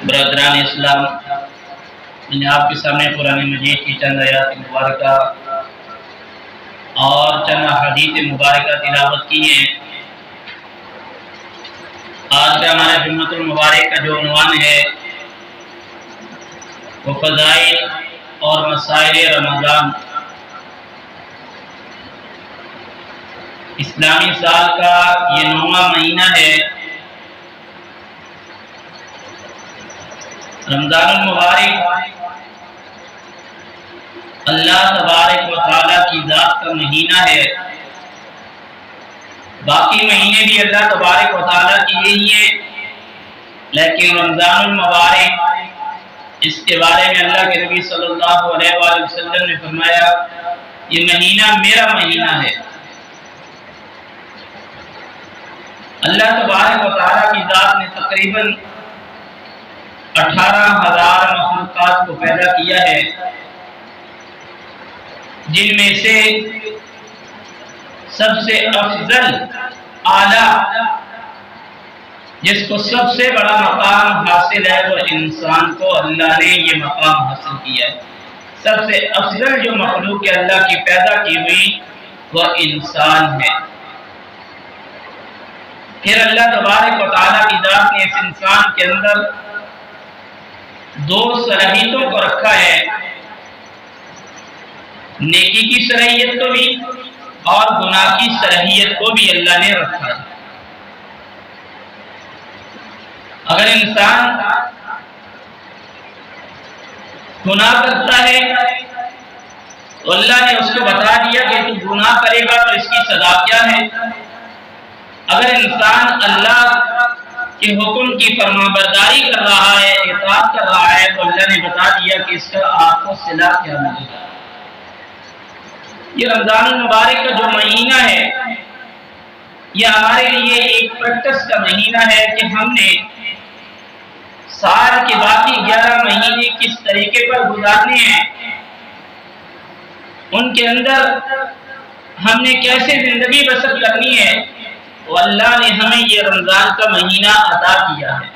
برادران اسلام، میں نے آپ کے سامنے قرآن مجید کی چند آیات مبارکہ اور چند احادیث مبارکہ تلاوت کی ہیں۔ آج کا ہمارا جمعۃ المبارک کا جو عنوان ہے وہ فضائل اور مسائل رمضان۔ اسلامی سال کا یہ 9واں مہینہ ہے۔ رمضان المبارک اللہ تبارک و تعالیٰ کی ذات کا مہینہ ہے۔ باقی مہینے بھی اللہ تبارک و تعالیٰ کی یہی ہے، لیکن رمضان المبارک اس کے بارے میں اللہ کے نبی صلی اللہ علیہ وآلہ وسلم نے فرمایا یہ مہینہ میرا مہینہ ہے۔ اللہ تبارک و تعالیٰ کی ذات نے تقریباً 18,000 مخلوقات کو پیدا کیا ہے، جن میں سے سب سے افضل اعلیٰ جس کو سب سے بڑا مقام حاصل ہے وہ انسان کو اللہ نے یہ مقام حاصل کیا ہے۔ سب سے افضل جو مخلوق اللہ کی پیدا کی ہوئی وہ انسان ہے۔ پھر اللہ تبارک و تعالیٰ کی ذات نے اس انسان کے اندر 2 صلاحیتوں کو رکھا ہے، نیکی کی صلاحیت کو بھی اور گناہ کی صلاحیت کو بھی اللہ نے رکھا ہے۔ اگر انسان گناہ کرتا ہے تو اللہ نے اس کو بتا دیا کہ تو گناہ کرے گا تو اس کی سزا کیا ہے۔ اگر انسان اللہ کے حکم کی فرمانبرداری کر رہا ہے، اطاعت کر رہا ہے، تو اللہ نے بتا دیا کہ اس کا آپ کو صلہ کیا ملے گا۔ یہ رمضان المبارک کا جو مہینہ ہے یہ ہمارے لیے ایک پریکٹس کا مہینہ ہے کہ ہم نے سال کے باقی 11 مہینے کس طریقے پر گزارنے ہیں، ان کے اندر ہم نے کیسے زندگی بسر کرنی ہے، تو اللہ نے ہمیں یہ رمضان کا مہینہ عطا کیا ہے۔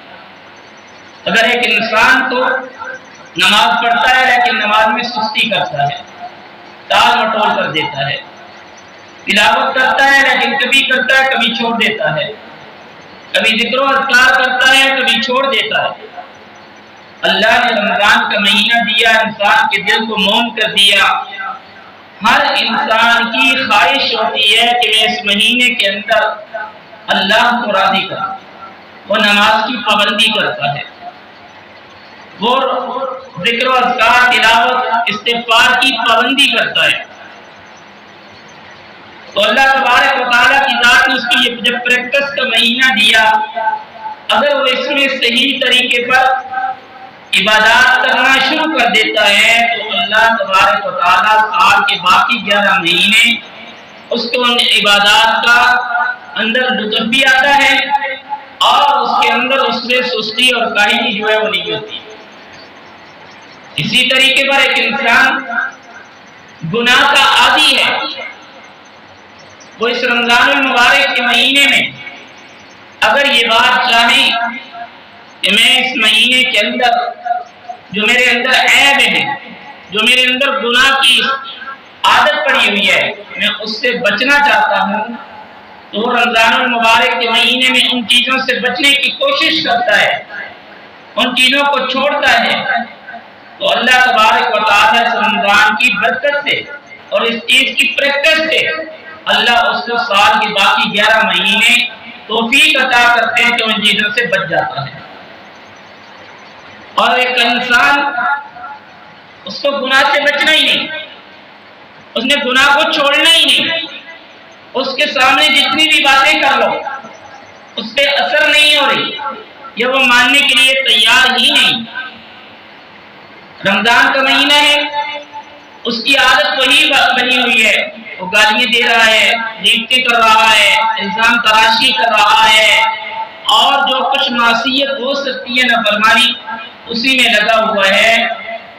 اگر ایک انسان تو نماز پڑھتا ہے لیکن نماز میں سستی کرتا ہے، ٹال مٹول کر دیتا ہے، تلاوت کرتا ہے لیکن کبھی کرتا ہے کبھی چھوڑ دیتا ہے، کبھی ذکر و اذکار کرتا ہے کبھی چھوڑ دیتا ہے، اللہ نے رمضان کا مہینہ دیا، انسان کے دل کو موم کر دیا۔ ہر انسان کی خواہش ہوتی ہے کہ میں اس مہینے کے اندر اللہ کو راضی کروں۔ وہ نماز کی پابندی کرتا ہے، وہ ذکر و اذکار، تلاوت، استغفار کی پابندی کرتا ہے۔ تو اللہ تبارک و تعالیٰ کی ذات نے اس کو یہ جب پریکٹس کا مہینہ دیا، اگر وہ اس میں صحیح طریقے پر عبادات کرنا شروع کر دیتا ہے تو اللہ تبارک و تعالیٰ سال کے باقی 11 مہینے اس کو ان عبادات کا اندر لطف بھی آتا ہے اور اس کے اندر اس میں سستی اور کاہلی جو ہے وہ نہیں ہوتی۔ اسی طریقے پر ایک انسان گناہ کا عادی ہے، وہ اس رمضان المبارک کے مہینے میں اگر یہ بات چاہیں کہ میں اس مہینے کے اندر جو میرے اندر عیب ہے، جو میرے اندر گناہ کی عادت پڑی ہوئی ہے، میں اس سے بچنا چاہتا ہوں، تو وہ رمضان المبارک کے مہینے میں ان چیزوں سے بچنے کی کوشش کرتا ہے، ان چیزوں کو چھوڑتا ہے، تو اللہ تبارک و تعالیٰ اس رمضان کی برکت سے اور اس چیز کی پریکٹس سے اللہ اس کو سال کے باقی 11 مہینے توفیق عطا کرتے ہیں کہ ان چیزوں سے بچ جاتا ہے۔ اور ایک انسان اس کو گناہ سے بچنا ہی نہیں، اس نے گناہ کو چھوڑنا ہی نہیں، اس کے سامنے جتنی بھی باتیں کر لو اس پہ اثر نہیں ہو رہی یا وہ ماننے کے لیے تیار ہی نہیں۔ رمضان کا مہینہ ہے، اس کی عادت وہی بنی ہوئی ہے، وہ گالیاں دے رہا ہے، غیبتیں کر رہا ہے، الزام تراشی کر رہا ہے، اور جو کچھ معصیت ہو سکتی ہے نافرمانی اسی میں لگا ہوا ہے۔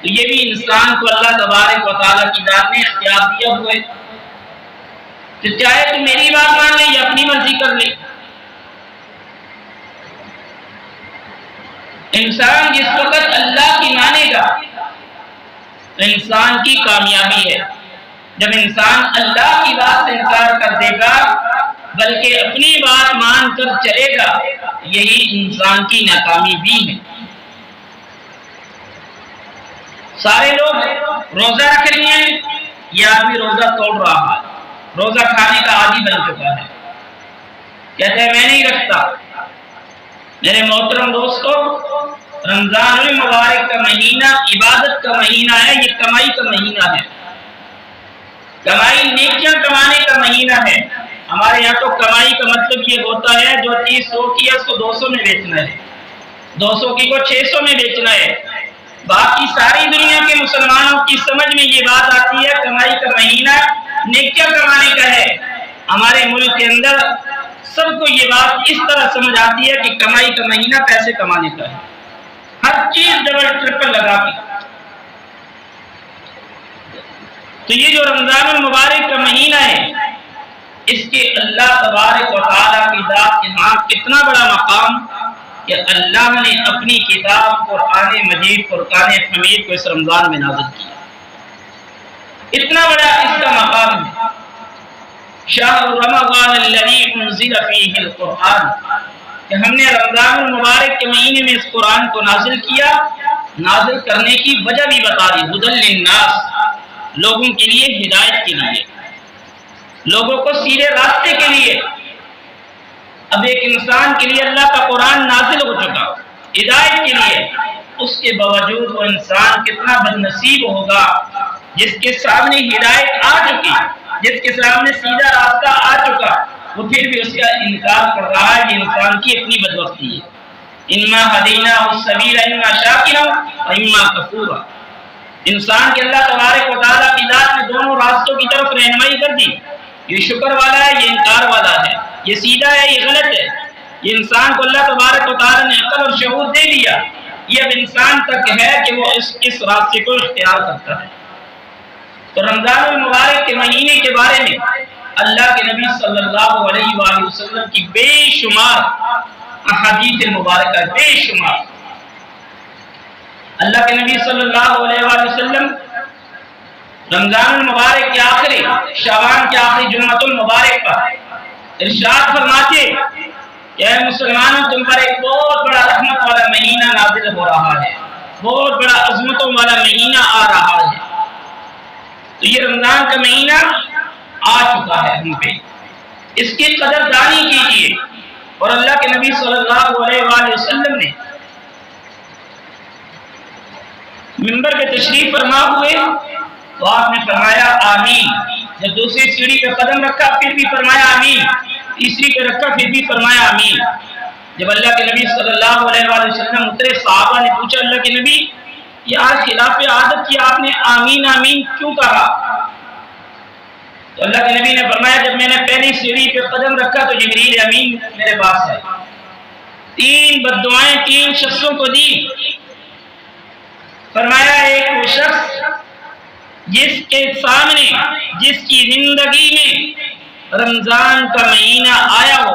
تو یہ بھی انسان کو اللہ تبارک و تعالیٰ کی ذات نے اختیار دیا ہوئے، تو چاہے تو میری بات مان لے یا اپنی مرضی کر لے۔ انسان جس وقت اللہ کی مانے گا تو انسان کی کامیابی ہے. جب انسان اللہ کی بات سے انکار کر دے گا بلکہ اپنی بات مان کر چلے گا یہی انسان کی ناکامی بھی ہے. سارے لوگ روزہ رکھ رہے ہیں، یہ آدمی روزہ توڑ رہا ہے، روزہ کھانے کا عادی بن چکا ہے، کہتے ہیں میں نہیں رکھتا. میرے محترم دوستو، رمضان المبارک کا مہینہ عبادت کا مہینہ ہے، یہ کمائی کا مہینہ ہے، کمائی نیکیاں کمانے کا مہینہ ہے. ہمارے یہاں تو کمائی کا مطلب یہ ہوتا ہے جو چیز 100 کی ہے اس کو 200 میں بیچنا ہے، 200 کی کو 600 میں بیچنا ہے. باقی ساری دنیا کے مسلمانوں کی سمجھ میں یہ بات آتی ہے کمائی کا مہینہ نیکیاں کمانے کا ہے. ہمارے ملک کے اندر سب کو یہ بات اس طرح سمجھ آتی ہے کہ کمائی کا مہینہ پیسے کمانے کا ہے، ہر چیز ڈبل ٹرپل لگا کے. تو یہ جو رمضان المبارک کا مہینہ ہے اس کے اللہ تبارک و تعالیٰ کی ذات کے ہاں کتنا بڑا مقام کہ اللہ نے اپنی کتاب قرآن مجید فرقان حمید کو اس رمضان میں نازل کیا. اتنا بڑا اس کا مقام ہے. شہر رمضان الذی انزل فیہ القرآن کہ ہم نے رمضان المبارک کے مہینے میں اس قرآن کو نازل کیا. نازل کرنے کی وجہ بھی بتا دی، ہدی للناس، لوگوں کے لیے ہدایت کے لیے، لوگوں کو سیدھے راستے کے لیے. اب ایک انسان کے لیے اللہ کا قرآن نازل ہو چکا ہدایت کے لیے، اس کے باوجود وہ انسان کتنا بد نصیب ہوگا جس کے سامنے ہدایت آ چکی، جس کے سامنے سیدھا راستہ آ چکا، وہ پھر بھی اس کا انکار کر رہا ہے. یہ انسان کی اپنی بدبختی ہے. اما ہدیناہ السبیل اما شاکرا و اما کفورا. انسان کے اللہ تبارک و تعالیٰ کی ذات نے دونوں راستوں کی طرف رہنمائی کر دی. یہ شکر والا ہے، یہ انکار والا ہے، یہ سیدھا ہے، یہ غلط ہے. یہ انسان کو اللہ تبارک و تعالیٰ نے عقل اور شعور دے دیا. یہ اب انسان تک ہے کہ وہ اس راستے کو اختیار کرتا ہے. تو رمضان المبارک کے مہینے کے بارے میں اللہ کے نبی صلی اللہ علیہ وآلہ وسلم کی بے شمار احادیث مبارکہ، بے شمار. اللہ کے نبی صلی اللہ علیہ وآلہ وسلم رمضان المبارک کے آخری شعبان کے آخری جمعۃ المبارک پر ارشاد فرماتے کہ اے مسلمانوں، تم پر ایک بہت بڑا رحمت والا مہینہ نازل ہو رہا ہے، بہت بڑا عظمتوں والا مہینہ آ رہا ہے. تو یہ رمضان کا مہینہ آ چکا ہے ہم پہ، اس کی قدردانی کیجیے. اور اللہ کے نبی صلی اللہ علیہ وآلہ وسلم نے منبر پہ تشریف فرما ہوئے تو آپ نے فرمایا آمین. جب دوسری سیڑھی پہ قدم رکھا پھر بھی فرمایا آمین، تیسری پہ رکھا پھر بھی فرمایا آمین. جب اللہ کے نبی صلی اللہ علیہ وآلہ وسلم اترے، صحابہ نے پوچھا اللہ کے نبی یہ آج خلاف عادت کی آپ نے آمین آمین کیوں کہا؟ تو اللہ کے نبی نے فرمایا جب میں نے پہلی سیڑھی پہ قدم رکھا تو جبریل امین میرے پاس ہے. 3 بددعائیں 3 شخصوں کو دی. فرمایا ایک وہ شخص جس کے سامنے، جس کی زندگی میں رمضان کا مہینہ آیا ہو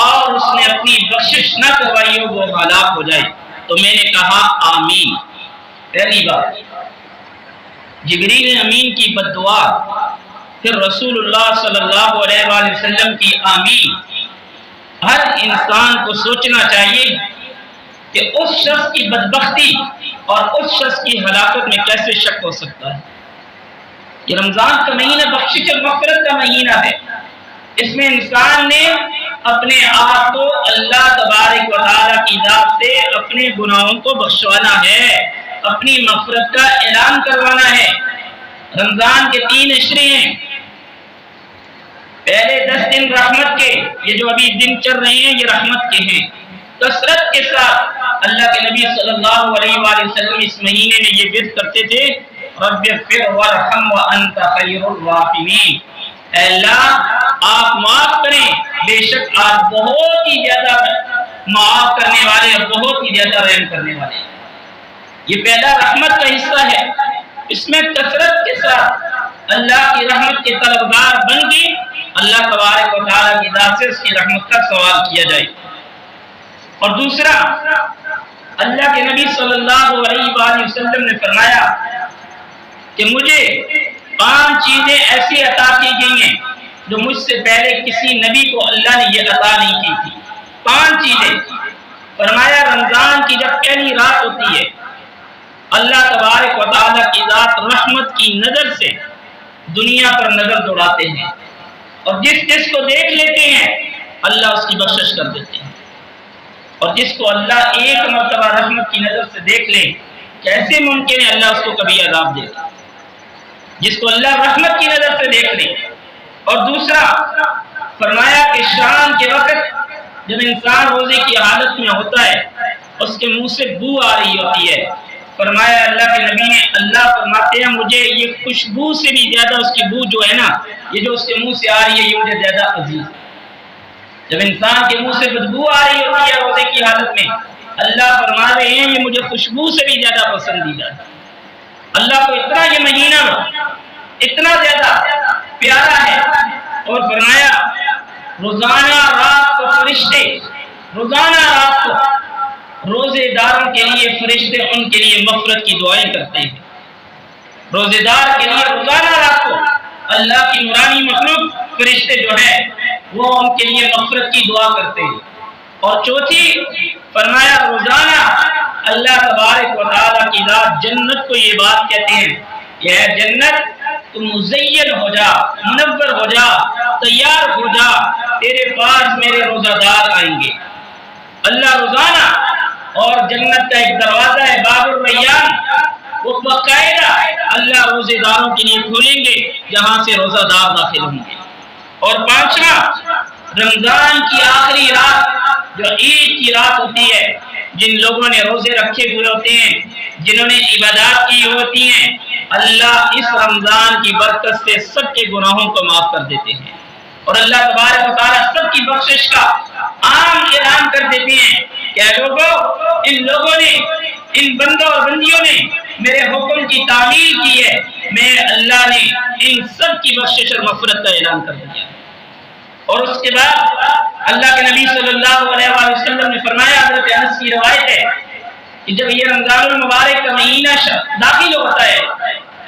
اور اس نے اپنی بخشش نہ کروائی ہو وہ ہلاک ہو جائے. تو میں نے کہا آمین. پہلی بات جبریل امین کی بددعا، پھر رسول اللہ صلی اللہ علیہ وآلہ وسلم کی آمین. ہر انسان کو سوچنا چاہیے کہ اس شخص کی بدبختی اور اس شخص کی ہلاکت میں کیسے شک ہو سکتا ہے. یہ رمضان کا مہینہ بخشش اور مغفرت کا مہینہ ہے. اس میں انسان نے اپنے آپ کو اللہ تبارک و تعالیٰ کی ذات سے اپنے گناہوں کو بخشوانا ہے، اپنی مغفرت کا اعلان کروانا ہے. رمضان کے 3 عشرے ہیں. پہلے 10 دن رحمت کے، یہ جو ابھی دن چل رہے ہیں یہ رحمت کے ہیں. کثرت کے ساتھ اللہ کے نبی صلی اللہ علیہ وآلہ وسلم اس مہینے میں یہ ورد کرتے تھے رب اغفر وارحم وانت خیر الراحمین. اے اللہ آپ معاف کریں، بے شک آپ بہت ہی زیادہ معاف کرنے والے اور بہت ہی زیادہ رحم کرنے والے. یہ پہلا رحمت کا حصہ ہے. اس میں کثرت کے ساتھ اللہ کی رحمت کے طلبگار بن کے اللہ تبارک و تعالیٰ کی ذات سے اس کی رحمت کا سوال کیا جائے. اور دوسرا اللہ کے نبی صلی اللہ علیہ وآلہ وسلم نے فرمایا کہ مجھے 5 چیزیں ایسی عطا کی گئی ہیں جو مجھ سے پہلے کسی نبی کو اللہ نے یہ عطا نہیں کی تھی۔ 5 چیزیں فرمایا، رمضان کی جب پہلی رات ہوتی ہے اللہ تبارک و تعالیٰ کی ذات رحمت کی نظر سے دنیا پر نظر دوڑاتے ہیں، اور جس کو دیکھ لیتے ہیں اللہ اس کی بخشش کر دیتے ہیں، اور جس کو اللہ ایک مرتبہ رحمت کی نظر سے دیکھ لے کیسے ممکن ہے اللہ اس کو کبھی عذاب دے گا؟ جس کو اللہ رحمت کی نظر سے دیکھ لے۔ اور دوسرا فرمایا کہ شام کے وقت جب انسان روزے کی حالت میں ہوتا ہے اس کے منہ سے بو آ رہی ہوتی ہے، فرمایا اللہ کے نبی نے، اللہ فرماتے ہیں مجھے یہ خوشبو سے بھی زیادہ اس کی بو جو ہے نا، یہ جو اس کے منہ سے آ رہی ہے یہ مجھے زیادہ عزیز ہے۔ جب انسان کے منہ سے بدبو آ رہی ہوتی ہے روزے کی حالت میں، اللہ فرما رہے ہیں یہ مجھے خوشبو سے بھی زیادہ پسندیدہ ہے۔ اللہ کو اتنا یہ مہینہ اتنا زیادہ پیارا ہے، اور فرمایا روزانہ رات کو فرشتے، روزانہ رات کو روزے داروں کے لیے فرشتے ان کے لیے مغفرت کی دعائیں کرتے ہیں۔ روزے دار کے لیے روزانہ رات کو اللہ کی نورانی مخلوق فرشتے جو ہے وہ ان کے لیے مغفرت کی دعا کرتے ہیں۔ اور چوتھی فرمایا روزانہ اللہ تبارک و تعالیٰ کی ذات جنت کو یہ بات کہتے ہیں کہ اے جنت تو مزین ہو جا، منور ہو جا، تیار ہو جا، تیرے پاس میرے روزہ دار آئیں گے۔ اللہ روزانہ، اور جنت کا ایک دروازہ ہے باب الریان، وہ باقاعدہ اللہ روزے داروں کے لیے کھولیں گے جہاں سے روزہ دار داخل ہوں گے۔ اور 5واں رمضان کی آخری رات جو عید کی رات ہوتی ہے، جن لوگوں نے روزے رکھے ہوئے ہوتے ہیں، جنہوں نے عبادات کی ہوتی ہیں، اللہ اس رمضان کی برکت سے سب کے گناہوں کو معاف کر دیتے ہیں، اور اللہ تبارک و تعالیٰ سب کی بخشش کا عام اعلان کر دیتے ہیں کہ اے لوگوں، ان لوگوں نے، ان بندوں اور بندیوں نے میرے حکم کی تعمیل کی ہے، میں اللہ نے ان سب کی بخشش اور مغفرت کا اعلان کر دیا۔ اور اس کے بعد اللہ کے نبی صلی اللہ علیہ وآلہ وسلم نے فرمایا، حضرت انس کی روایت ہے کہ جب یہ رمضان المبارک کا مہینہ داخل ہوتا ہے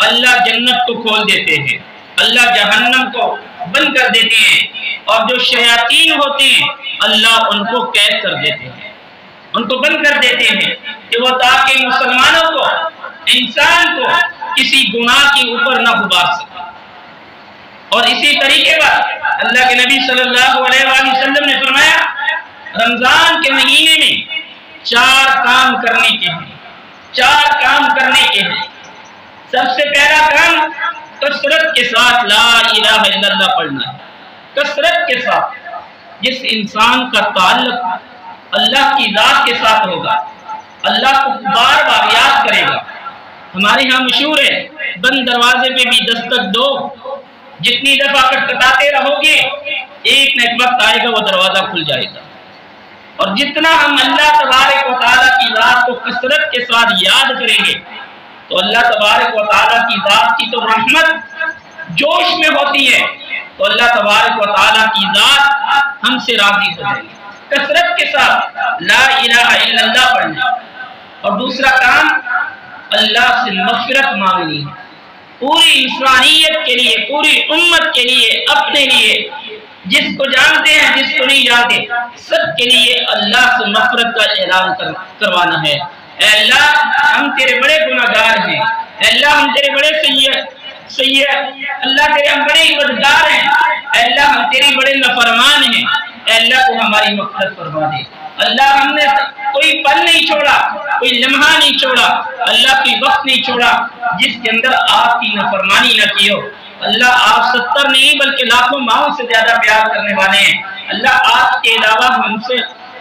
اللہ جنت کو کھول دیتے ہیں، اللہ جہنم کو بند کر دیتے ہیں، اور جو شیاطین ہوتے ہیں اللہ ان کو قید کر دیتے ہیں، ان کو بند کر دیتے ہیں کہ وہ تاکہ مسلمانوں کو، انسان کو کسی گناہ کے اوپر نہ غبار سکے۔ اور اسی طریقے پر اللہ کے نبی صلی اللہ علیہ وآلہ وسلم نے فرمایا رمضان کے مہینے میں 4 کام کرنے کے ہیں، 4 کام کرنے کے ہیں۔ سب سے پہلا کام کثرت کے ساتھ لا الہ الا اللہ پڑھنا ہے، کثرت کے ساتھ۔ جس انسان کا تعلق اللہ کی ذات کے ساتھ ہوگا اللہ کو بار بار یاد کرے گا۔ ہمارے ہاں مشہور ہے بند دروازے پہ بھی دستک دو، جتنی دفعہ کٹکھٹاتے رہو گے ایک نہ ایک وقت آئے گا وہ دروازہ کھل جائے گا۔ اور جتنا ہم اللہ تبارک و تعالیٰ کی ذات کو کثرت کے ساتھ یاد کریں گے تو اللہ تبارک و تعالیٰ کی ذات کی تو رحمت جوش میں ہوتی ہے، تو اللہ تبارک و تعالیٰ کی ذات ہم سے راضی ہو جائے گی۔ کثرت کے ساتھ لا الہ الا اللہ پڑھنا۔ اور دوسرا کام اللہ سے مغفرت مانگنی ہے، پوری انسانیت کے لیے، پوری امت کے لیے، اپنے لیے، جس کو جانتے ہیں جس کو نہیں جانتے سب کے لیے اللہ سے مغفرت کا اعلان کروانا ہے۔ اے اللہ ہم تیرے بڑے گناہگار ہیں، اے اللہ ہم تیرے بڑے سید اللہ تیرے ہم بڑے عبادتگار ہیں، اے اللہ ہم تیری بڑے نافرمان ہیں، اے اللہ تو ہماری مغفرت فرما دے۔ اللہ ہم نے کوئی پل نہیں چھوڑا، کوئی لمحہ نہیں چھوڑا، اللہ کوئی وقت نہیں چھوڑا جس کے اندر آپ کی نافرمانی نہ کی ہو۔ اللہ آپ 70 نہیں بلکہ لاکھوں ماؤں سے زیادہ پیار کرنے والے ہیں۔ اللہ آپ کے علاوہ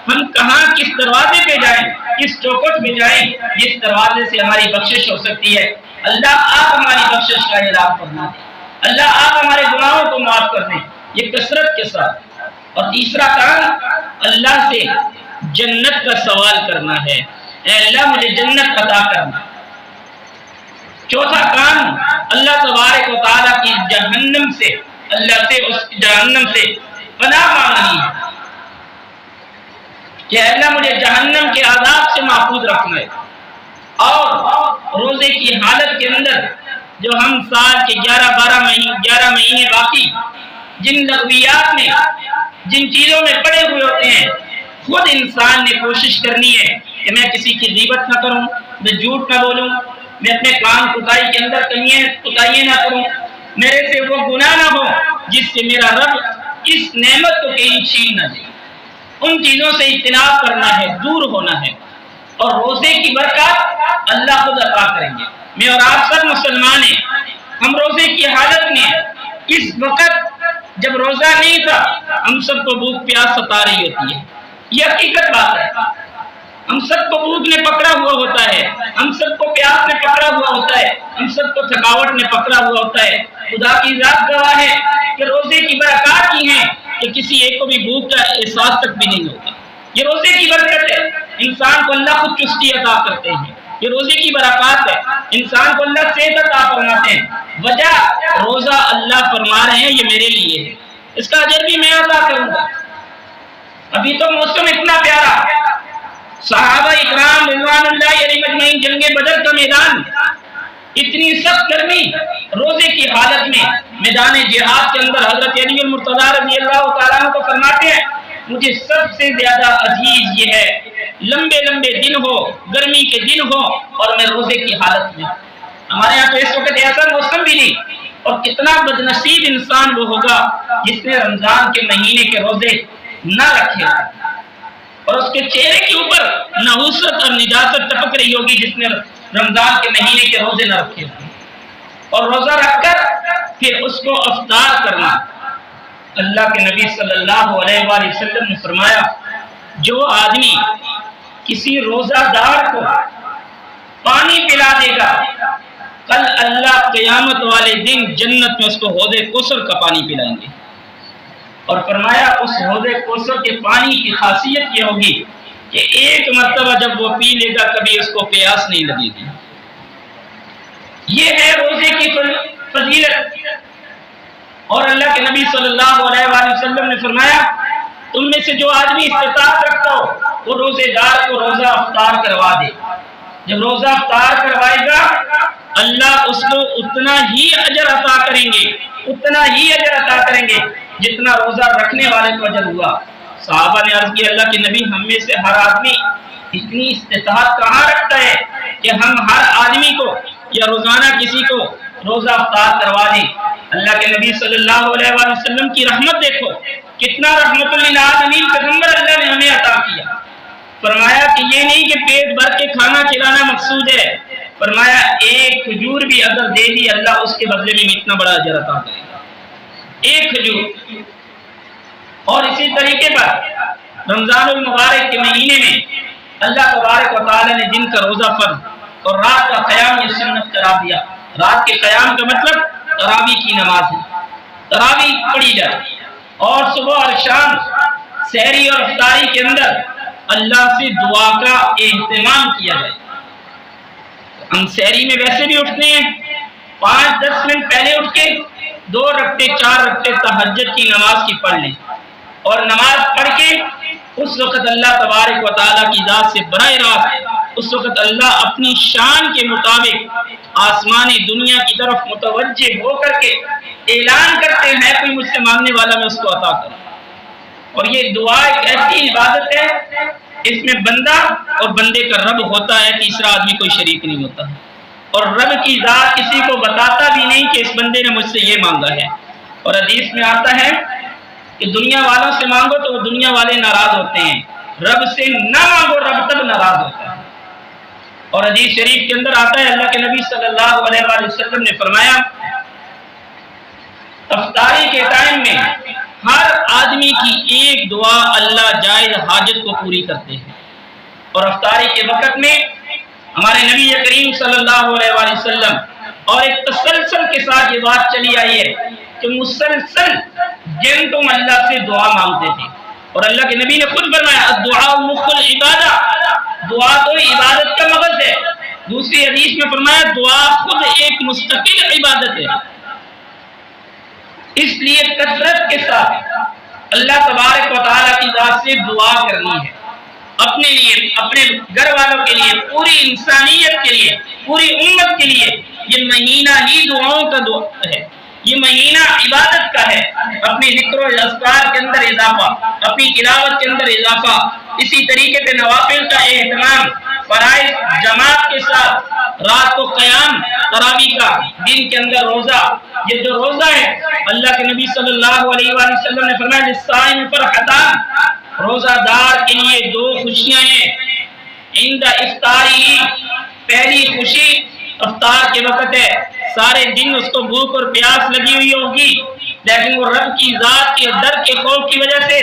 ہم کہاں کس دروازے پہ جائیں، کس چوکٹ پہ جائیں جس دروازے سے ہماری بخشش ہو سکتی ہے۔ اللہ آپ ہماری بخشش کا اعلان فرما دیں، اللہ آپ ہمارے گناہوں کو معاف کر دیں، یہ کثرت کے ساتھ۔ اور تیسرا کام اللہ سے جنت کا سوال کرنا ہے، اے اللہ مجھے جنت عطا کرنا۔ چوتھا کام اللہ تبارک و تعالیٰ کی جہنم سے، اللہ سے اس جہنم سے پناہ مانگنی ہے کہ اللہ مجھے جہنم کے عذاب سے محفوظ رکھنا ہے۔ اور روزے کی حالت کے اندر جو ہم سال کے 11 مہینے باقی جن لغویات میں جن چیزوں میں پڑے ہوئے ہوتے ہیں، خود انسان نے کوشش کرنی ہے کہ میں کسی کی غیبت نہ کروں، میں جھوٹ نہ بولوں، میں اپنے کام کوتاہی کے اندر کوتاہی نہ کروں، میرے سے وہ گناہ نہ ہو جس سے میرا رب اس نعمت کو کہیں چھین نہ دے۔ ان چیزوں سے اجتناب کرنا ہے، دور ہونا ہے، اور روزے کی برکات اللہ خود عطا کریں گے۔ میں اور آپ سب مسلمان ہیں، ہم روزے کی حالت میں اس وقت جب روزہ نہیں تھا ہم سب کو بھوک پیاس ستا رہی ہوتی ہے، یہ حقیقت بات ہے۔ ہم سب کو بھوک نے پکڑا ہوا ہوتا ہے، ہم سب کو پیاس نے پکڑا ہوا ہوتا ہے، ہم سب کو تھکاوٹ نے پکڑا ہوا ہوتا ہے۔ خدا کی ذات گواہ ہے کہ روزے کی برکات یہ ہیں کہ کسی ایک کو بھی بھوک کا احساس تک بھی نہیں ہوتا۔ یہ روزے کی برکت ہے، انسان کو اللہ خود چستی عطا کرتے ہیں۔ یہ روزے کی برکات ہے، انسان کو اللہ صحت عطا فرماتے ہیں۔ وجہ روزہ اللہ فرما رہے ہیں یہ میرے لیے ہے، اس کا اجر بھی میں عطا کروں گا۔ ابھی تو موسم اتنا پیارا، صحابہ اکرام رضوان اللہ علیہم اجمعین جنگ بدر کا میدان، اتنی سخت گرمی، روزے کی حالت میں میدان جہاد کے اندر حضرت علی المرتضیٰ رضی اللہ تعالیٰ عنہ کو فرماتے ہیں مجھے سب سے زیادہ عزیز یہ ہے لمبے لمبے دن ہو، گرمی کے دن ہو اور میں روزے کی حالت میں۔ ہمارے یہاں تو اس وقت ایسا موسم بھی نہیں، اور کتنا بدنصیب انسان وہ ہوگا جس نے رمضان کے مہینے کے روزے نہ رکھے اور اس کے چہرے کے اوپر نحوست اور نجاست ٹپک رہی ہوگی جس نے رمضان کے مہینے کے روزے نہ رکھے اور روزہ رکھ کر پھر اس کو افطار کرنا۔ اللہ کے نبی صلی اللہ علیہ وآلہ وسلم نے فرمایا جو آدمی کسی روزہ دار کو پانی پلا دے گا کل اللہ قیامت والے دن جنت میں اس کو حوض کوثر کا پانی پلائیں گے، اور فرمایا اس حوض کوثر کے پانی کی خاصیت یہ ہوگی کہ ایک مرتبہ جب وہ پی لے گا کبھی اس کو پیاس نہیں لگے گی۔ یہ ہے روزے کی فضیلت۔ اور اللہ کے نبی صلی اللہ علیہ وآلہ وسلم نے فرمایا تم میں سے جو آدمی استطاعت رکھتا ہو وہ روزے دار کو روزہ افطار کروا دے۔ جب روزہ افطار کروائے گا اللہ اس کو اتنا ہی اجر عطا کریں گے، اتنا ہی اجر عطا کریں گے جتنا روزہ رکھنے والے کو اجر ہوا۔ صحابہ نے عرض کی اللہ کے نبی ہم میں سے ہر آدمی اتنی استطاعت کہاں رکھتا ہے کہ ہم ہر آدمی کو یا روزانہ کسی کو روزہ افطار کروا دیں۔ اللہ کے نبی صلی اللہ علیہ وآلہ وسلم کی رحمت دیکھو، کتنا رحمت للعالمین پیغمبر اللہ نے ہمیں عطا کیا۔ فرمایا کہ یہ نہیں کہ پیٹ بھر کے کھانا کھلانا مقصود ہے، فرمایا ایک کھجور بھی اگر دے دی اللہ اس کے بدلے میں اتنا بڑا اجر عطا کرے گا، ایک کھجور۔ اور اسی طریقے پر رمضان المبارک کے مہینے میں اللہ تبارک و تعالی نے دن کا روزہ فرض اور رات کا قیام یہ سنت قرار دیا۔ رات کے قیام کا مطلب تراویح کی نماز ہے، تراویح پڑھی جائے اور صبح اور شام سحری اور افطاری کے اندر اللہ سے دعا کا اہتمام کیا جائے۔ ہم سحری میں ویسے بھی اٹھتے ہیں 5-10 منٹ پہلے اٹھ کے 2 رکعتیں 4 رکعتیں تہجد کی نماز کی پڑھ لیں، اور نماز پڑھ کے اس وقت اللہ تبارک و تعالیٰ کی ذات سے براہ راست اس وقت اللہ اپنی شان کے مطابق آسمانی دنیا کی طرف متوجہ ہو کر کے اعلان کرتے ہیں کوئی مجھ سے مانگنے والا میں اس کو عطا کروں۔ اور یہ دعا ایک ایسی عبادت ہے اس میں بندہ اور بندے کا رب ہوتا ہے، تیسرا آدمی کوئی شریک نہیں ہوتا، اور رب کی ذات کسی کو بتاتا بھی نہیں کہ اس بندے نے مجھ سے یہ مانگا ہے۔ اور حدیث میں آتا ہے کہ دنیا والوں سے مانگو تو وہ دنیا والے ناراض ہوتے ہیں، رب سے نہ مانگو رب تب ناراض ہوتا ہے۔ اور حدیث شریف کے اندر آتا ہے اللہ کے نبی صلی اللہ علیہ وآلہ وسلم نے فرمایا افطاری کے ٹائم میں ہر آدمی کی ایک دعا اللہ جائز حاجت کو پوری کرتے ہیں، اور افطاری کے وقت میں ہمارے نبی کریم صلی اللہ علیہ وآلہ وسلم اور ایک تسلسل کے ساتھ یہ بات چلی آئی ہے کہ مسلسل جن تم اللہ سے دعا مانگتے تھے، اور اللہ کے نبی نے خود فرمایا الدعاء مخ العبادہ، دعا تو عبادت کا مغز ہے۔ دوسری حدیث میں فرمایا دعا خود ایک مستقل عبادت ہے، اس لیے کثرت کے ساتھ اللہ تبارک و تعالیٰ کی ذات سے دعا کرنی ہے۔ اپنے لیے، اپنے گھر والوں کے لیے، پوری انسانیت کے لیے، پوری امت کے لیے یہ مہینہ ہی دعاؤں کا ہے، یہ مہینہ عبادت کا ہے۔ اپنی ذکر و اذکار کے اندر اضافہ، اپنی تلاوت کے اندر اضافہ، اسی طریقے سے نوافل کا اہتمام، فرائض جماعت کے ساتھ، رات کو قیام تراویح کا، دن کے اندر روزہ۔ یہ جو روزہ ہے، اللہ کے نبی صلی اللہ علیہ وآلہ وسلم نے فرمایا للصائم فرحتان، روزہ دار کے لیے دو خوشیاں ہیں۔ عند افطاری، پہلی خوشی افطار کے وقت ہے، سارے دن اس کو بھوک اور پیاس لگی ہوئی ہوگی، لیکن وہ رب کی ذات کے ڈر کے خوف کی وجہ سے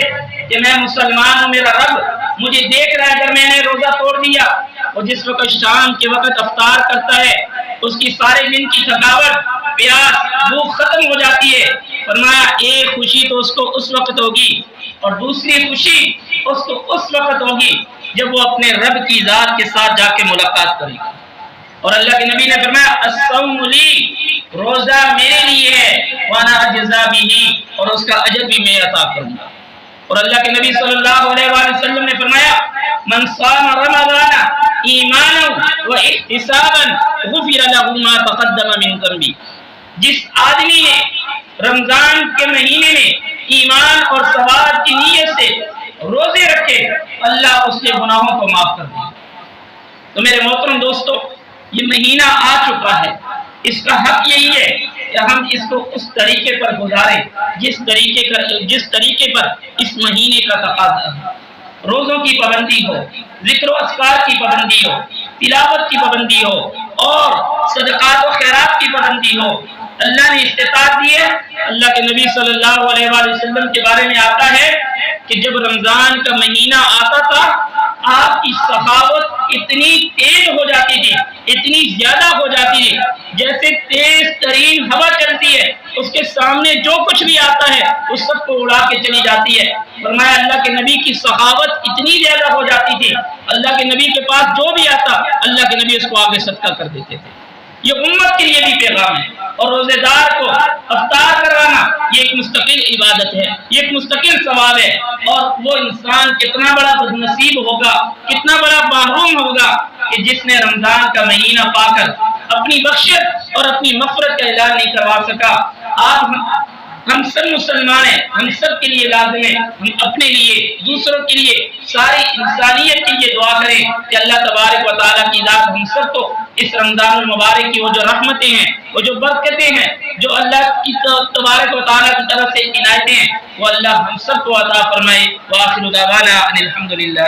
کہ میں مسلمان ہوں، میرا رب مجھے دیکھ رہا ہے اگر میں نے روزہ توڑ دیا۔ اور جس وقت شام کے وقت افطار کرتا ہے، اس کی سارے دن کی تھکاوٹ، پیاس، بھوک ختم ہو جاتی ہے۔ فرمایا ایک خوشی تو اس کو اس وقت ہوگی، اور دوسری خوشی اس کو اس وقت ہوگی جب وہ اپنے رب کی ذات کے ساتھ جا کے ملاقات کرے گا۔ اور اللہ کے نبی نے فرمایا الصوم لی، روزہ میرے لیے ہے، وانا اجزا بہ، اور اس کا اجر بھی میں عطا کروں گا۔ اور اللہ کے نبی صلی اللہ علیہ وآلہ وسلم نے فرمایا من صام رمضان ایمانا و احتسابا غفر له ما تقدم من ذنبه، جس آدمی نے رمضان کے مہینے میں ایمان اور ثواب کی نیت سے روزے رکھے، اللہ اس کے گناہوں کو معاف کر دے۔ تو میرے محترم دوستو، یہ مہینہ آ چکا ہے، اس کا حق یہی ہے کہ ہم اس کو اس طریقے پر گزاریں جس طریقے پر اس مہینے کا تقاضا ہے۔ روزوں کی پابندی ہو، ذکر و اذکار کی پابندی ہو، تلاوت کی پابندی ہو، اور صدقات و خیرات کی پابندی ہو۔ اللہ نے استطاعت دی ہے۔ اللہ کے نبی صلی اللہ علیہ وآلہ وسلم کے بارے میں آتا ہے کہ جب رمضان کا مہینہ آتا تھا، آپ کی سخاوت اتنی تیز ہو جاتی تھی، اتنی زیادہ ہو جاتی تھی، جیسے تیز ترین ہوا چلتی ہے، اس کے سامنے جو کچھ بھی آتا ہے اس سب کو اڑا کے چلی جاتی ہے۔ فرمایا اللہ کے نبی کی سخاوت اتنی زیادہ ہو جاتی تھی، اللہ کے نبی کے پاس جو بھی آتا اللہ کے نبی اس کو آگے صدقہ کر دیتے تھے۔ یہ امت کے لیے بھی پیغام ہے، اور روزے دار کو افطار کروانا یہ ایک مستقل عبادت ہے، یہ ایک مستقل ثواب ہے۔ اور وہ انسان کتنا بڑا بد نصیب ہوگا، کتنا بڑا محروم ہوگا کہ جس نے رمضان کا مہینہ پا کر اپنی بخشت اور اپنی مغفرت کا اعلان نہیں کروا سکا۔ ہم سب مسلمان ہیں، ہم سب کے لیے لازم ہے ہم اپنے لیے، دوسروں کے لیے، ساری انسانیت کے لیے دعا کریں کہ اللہ تبارک و تعالیٰ کی ذات ہم سب کو اس رمضان المبارک کی وہ جو رحمتیں ہیں، وہ جو برکتیں ہیں، جو اللہ کی تبارک و تعالیٰ کی طرف سے عنایتیں ہیں، وہ اللہ ہم سب کو عطا فرمائے۔ وآخر دعوانا ان الحمدللہ۔